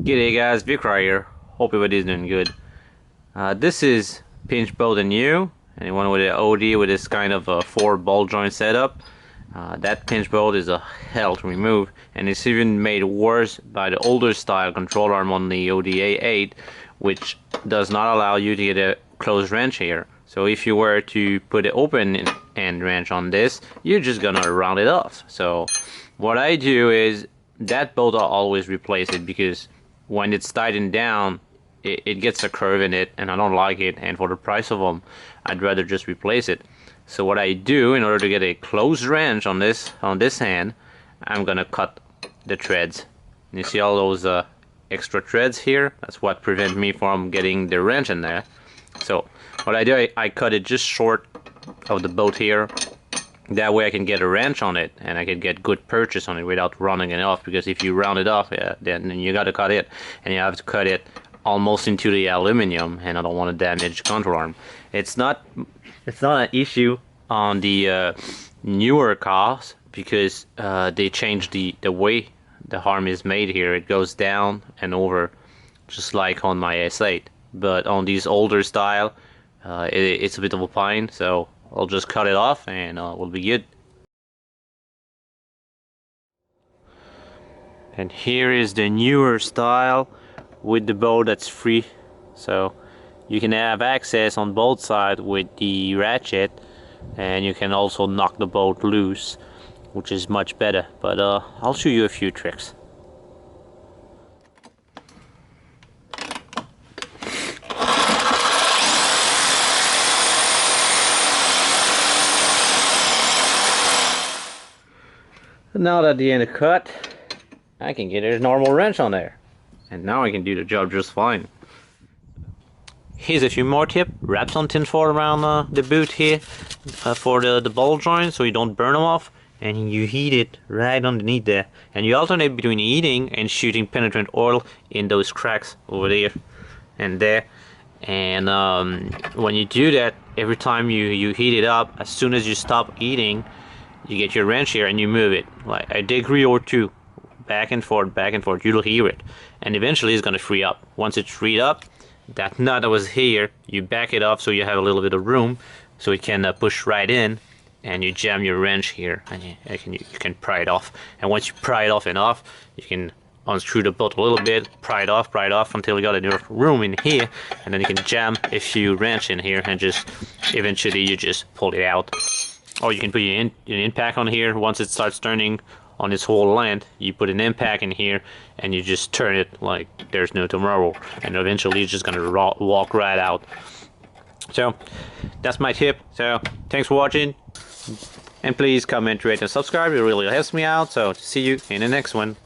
G'day guys, Vic right here. Hope everybody's doing good. This is pinchbolt and new. Anyone with an Audi with this kind of a 4 ball joint setup. That pinchbolt is a hell to remove, and it's even made worse by the older style control arm on the Audi A8, which does not allow you to get a closed wrench here. So if you were to put an open end wrench on this, you're just gonna round it off. So what I do is that bolt I'll always replace it, because when it's tightened down it gets a curve in it and I don't like it, and for the price of them I'd rather just replace it. So what I do, in order to get a closed wrench on this hand, I'm gonna cut the threads. You see all those extra threads here? That's what prevents me from getting the wrench in there. So what I do, I cut it just short of the bolt here. That way I can get a wrench on it, and I can get good purchase on it without rounding it off. Because if you round it off, then you got to cut it, and you have to cut it almost into the aluminium, and I don't want to damage the control arm. It's not an issue on the newer cars, because they changed the way the arm is made here. It goes down and over, just like on my S8. But on these older style, it's a bit of a pain, so I'll just cut it off and we'll be good. And here is the newer style with the bolt that's free, so you can have access on both sides with the ratchet, and you can also knock the bolt loose, which is much better. But I'll show you a few tricks. Now that the end is cut, I can get a normal wrench on there, and now I can do the job just fine. Here's a few more tips. Wrap some tinfoil around the boot here for the ball joint, so you don't burn them off, and you heat it right underneath there. And you alternate between heating and shooting penetrant oil in those cracks over there and there. And when you do that, every time you heat it up, as soon as you stop heating, you get your wrench here and you move it like a degree or two, back and forth, you'll hear it, and eventually it's going to free up. Once it's freed up, that nut that was here, you back it off so you have a little bit of room, so it can push right in, and you jam your wrench here, and you can pry it off. And once you pry it off enough, you can unscrew the bolt a little bit, pry it off until you got enough room in here, and then you can jam a few wrench in here, and just eventually you just pull it out. Or you can put your impact on here. Once it starts turning on its whole length, you put an impact in here and you just turn it like there's no tomorrow, and eventually it's just gonna walk right out. So that's my tip. So thanks for watching, and please comment, rate, and subscribe. It really helps me out. So see you in the next one.